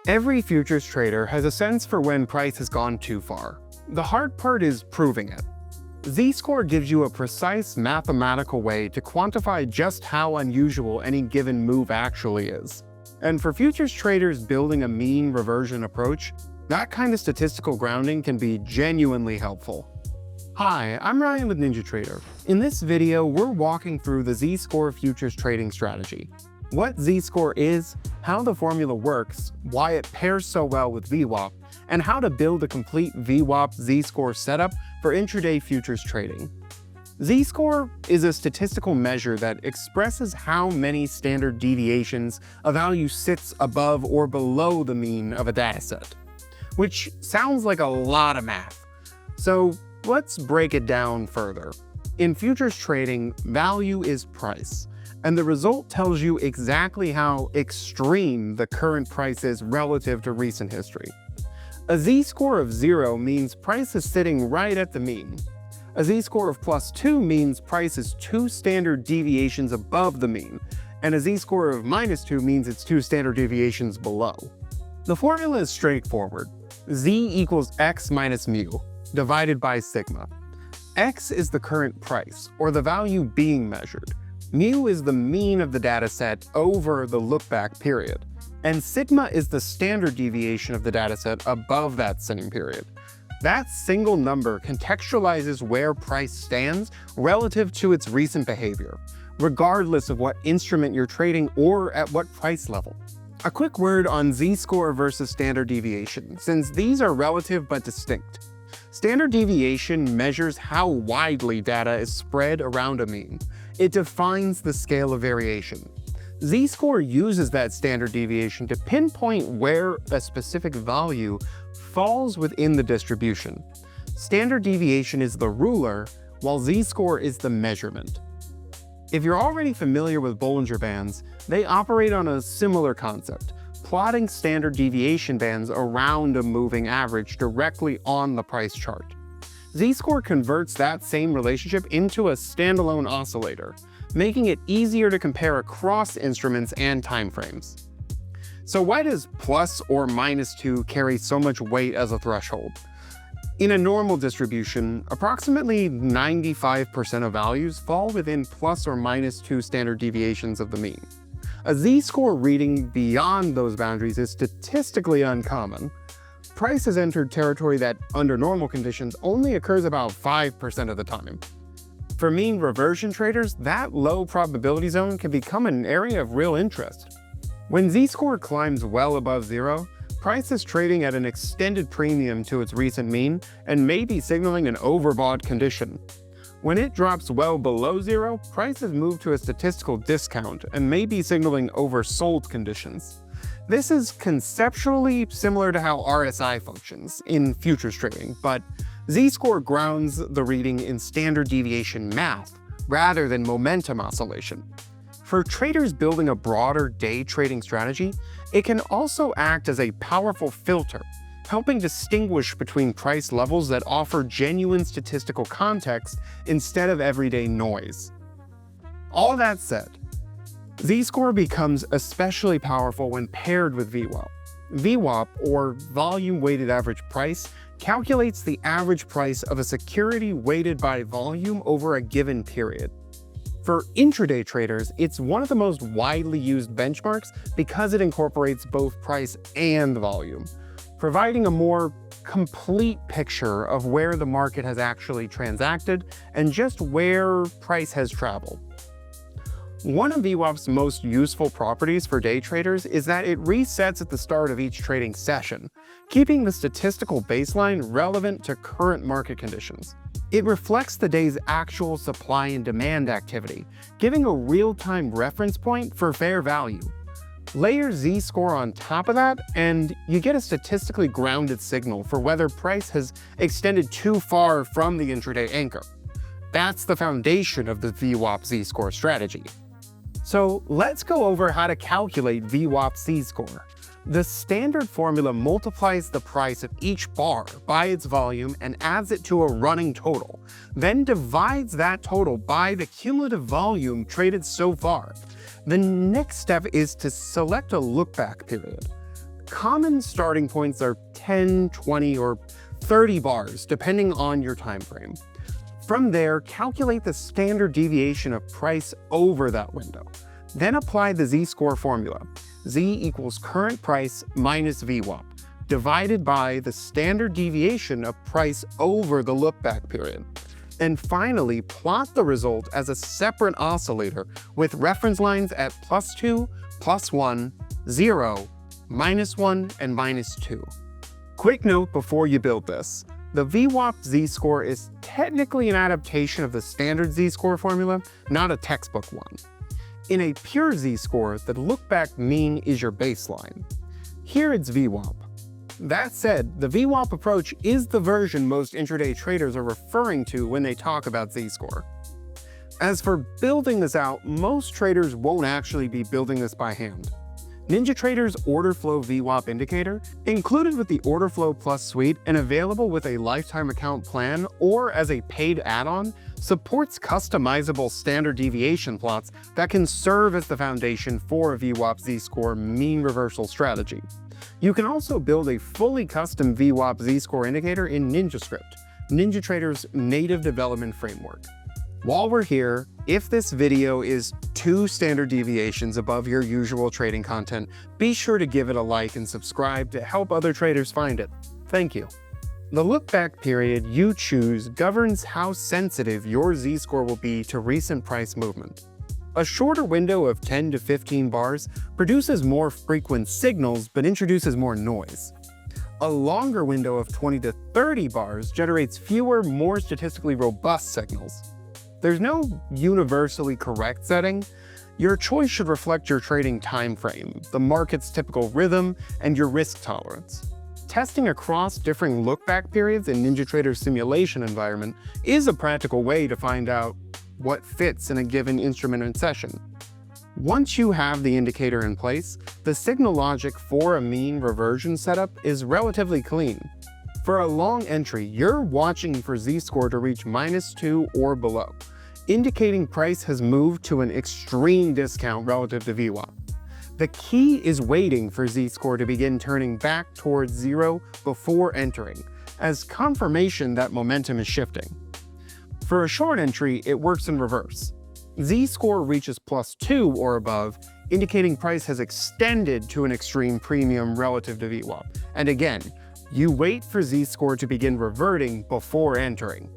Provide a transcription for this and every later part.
Every futures trader has a sense for when price has gone too far. The hard part is proving it. Z-score gives you a precise mathematical way to quantify just how unusual any given move actually is. And for futures traders building a mean reversion approach, that kind of statistical grounding can be genuinely helpful. Hi, I'm Ryan with NinjaTrader. In this video, we're walking through the Z-score futures trading strategy. What Z-score is, how the formula works, why it pairs so well with VWAP, and how to build a complete VWAP Z-score setup for intraday futures trading. Z-score is a statistical measure that expresses how many standard deviations a value sits above or below the mean of a dataset, which sounds like a lot of math. So let's break it down further. In futures trading, value is price, and the result tells you exactly how extreme the current price is relative to recent history. A Z-score of 0 means price is sitting right at the mean. A Z-score of +2 means price is 2 standard deviations above the mean, and a Z-score of -2 means it's 2 standard deviations below. The formula is straightforward. Z equals x minus mu, divided by sigma. X is the current price, or the value being measured. Mu is the mean of the dataset over the lookback period, and sigma is the standard deviation of the dataset above that same period. That single number contextualizes where price stands relative to its recent behavior, regardless of what instrument you're trading or at what price level. A quick word on Z-score versus standard deviation, since these are relative but distinct. Standard deviation measures how widely data is spread around a mean. It defines the scale of variation. Z-score uses that standard deviation to pinpoint where a specific value falls within the distribution. Standard deviation is the ruler, while Z-score is the measurement. If you're already familiar with Bollinger Bands, they operate on a similar concept, plotting standard deviation bands around a moving average directly on the price chart. Z-score converts that same relationship into a standalone oscillator, making it easier to compare across instruments and timeframes. So why does plus or -2 carry so much weight as a threshold? In a normal distribution, approximately 95% of values fall within plus or -2 standard deviations of the mean. A Z-score reading beyond those boundaries is statistically uncommon. Price has entered territory that, under normal conditions, only occurs about 5% of the time. For mean reversion traders, that low probability zone can become an area of real interest. When Z-score climbs well above 0, price is trading at an extended premium to its recent mean and may be signaling an overbought condition. When it drops well below 0, price has moved to a statistical discount and may be signaling oversold conditions. This is conceptually similar to how RSI functions in futures trading, but Z-score grounds the reading in standard deviation math rather than momentum oscillation. For traders building a broader day trading strategy, it can also act as a powerful filter, helping distinguish between price levels that offer genuine statistical context instead of everyday noise. All that said, Z-score becomes especially powerful when paired with VWAP. VWAP, or volume weighted average price, calculates the average price of a security weighted by volume over a given period. For intraday traders, it's one of the most widely used benchmarks because it incorporates both price and volume, providing a more complete picture of where the market has actually transacted and just where price has traveled. One of VWAP's most useful properties for day traders is that it resets at the start of each trading session, keeping the statistical baseline relevant to current market conditions. It reflects the day's actual supply and demand activity, giving a real-time reference point for fair value. Layer Z-score on top of that, and you get a statistically grounded signal for whether price has extended too far from the intraday anchor. That's the foundation of the VWAP Z-score strategy. So let's go over how to calculate VWAP Z-score. The standard formula multiplies the price of each bar by its volume and adds it to a running total, then divides that total by the cumulative volume traded so far. The next step is to select a lookback period. Common starting points are 10, 20, or 30 bars, depending on your time frame. From there, calculate the standard deviation of price over that window. Then apply the Z-score formula. Z equals current price minus VWAP, divided by the standard deviation of price over the lookback period. And finally, plot the result as a separate oscillator with reference lines at +2, +1, 0, -1, and -2. Quick note before you build this. The VWAP Z-score is technically an adaptation of the standard Z-score formula, not a textbook one. In a pure Z-score, the lookback mean is your baseline. Here it's VWAP. That said, the VWAP approach is the version most intraday traders are referring to when they talk about Z-score. As for building this out, most traders won't actually be building this by hand. NinjaTrader's order flow VWAP indicator, included with the order flow plus suite and available with a lifetime account plan or as a paid add-on, supports customizable standard deviation plots that can serve as the foundation for a VWAP Z-score mean reversal strategy. You can also build a fully custom VWAP Z-score indicator in NinjaScript, NinjaTrader's native development framework. While we're here, if this video is 2 standard deviations above your usual trading content, be sure to give it a like and subscribe to help other traders find it. Thank you. The lookback period you choose governs how sensitive your Z-score will be to recent price movement. A shorter window of 10 to 15 bars produces more frequent signals but introduces more noise. A longer window of 20 to 30 bars generates fewer, more statistically robust signals. There's no universally correct setting. Your choice should reflect your trading time frame, the market's typical rhythm, and your risk tolerance. Testing across different lookback periods in NinjaTrader's simulation environment is a practical way to find out what fits in a given instrument and session. Once you have the indicator in place, the signal logic for a mean reversion setup is relatively clean. For a long entry, you're watching for Z-score to reach -2 or below, indicating price has moved to an extreme discount relative to VWAP. The key is waiting for Z-score to begin turning back towards 0 before entering, as confirmation that momentum is shifting. For a short entry, it works in reverse. Z-score reaches +2 or above, indicating price has extended to an extreme premium relative to VWAP. And again, you wait for Z-score to begin reverting before entering.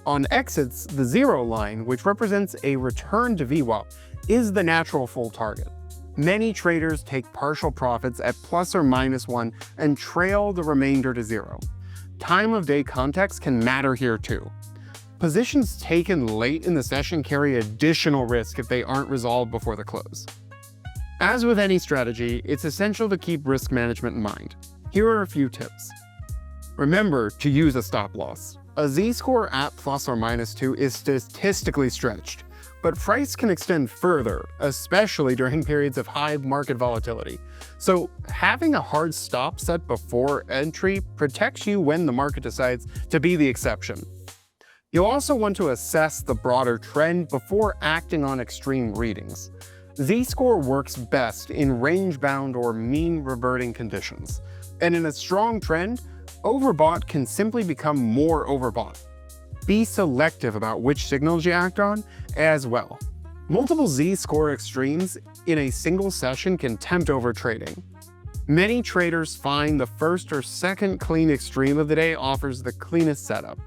On exits, the 0 line, which represents a return to VWAP, is the natural full target. Many traders take partial profits at ±1 and trail the remainder to 0. Time of day context can matter here too. Positions taken late in the session carry additional risk if they aren't resolved before the close. As with any strategy, it's essential to keep risk management in mind. Here are a few tips. Remember to use a stop loss. A Z-score at ±2 is statistically stretched, but price can extend further, especially during periods of high market volatility. So having a hard stop set before entry protects you when the market decides to be the exception. You'll also want to assess the broader trend before acting on extreme readings. Z-score works best in range-bound or mean reverting conditions, and in a strong trend, overbought can simply become more overbought. Be selective about which signals you act on as well. Multiple Z-score extremes in a single session can tempt overtrading. Many traders find the first or second clean extreme of the day offers the cleanest setup.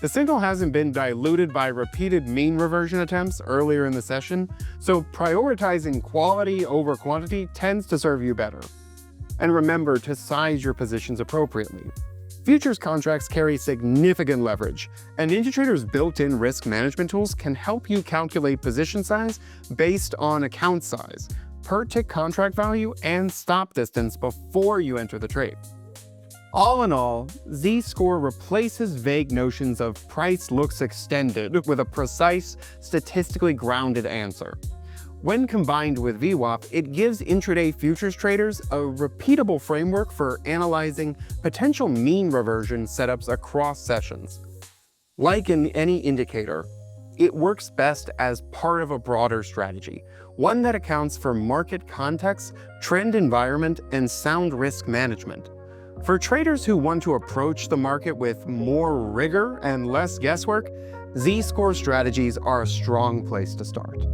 The signal hasn't been diluted by repeated mean reversion attempts earlier in the session, so prioritizing quality over quantity tends to serve you better. And remember to size your positions appropriately. Futures contracts carry significant leverage, and NinjaTrader's built-in risk management tools can help you calculate position size based on account size, per-tick contract value, and stop distance before you enter the trade. All in all, Z-score replaces vague notions of price looks extended with a precise, statistically grounded answer. When combined with VWAP, it gives intraday futures traders a repeatable framework for analyzing potential mean reversion setups across sessions. Like in any indicator, it works best as part of a broader strategy, one that accounts for market context, trend environment, and sound risk management. For traders who want to approach the market with more rigor and less guesswork, Z-score strategies are a strong place to start.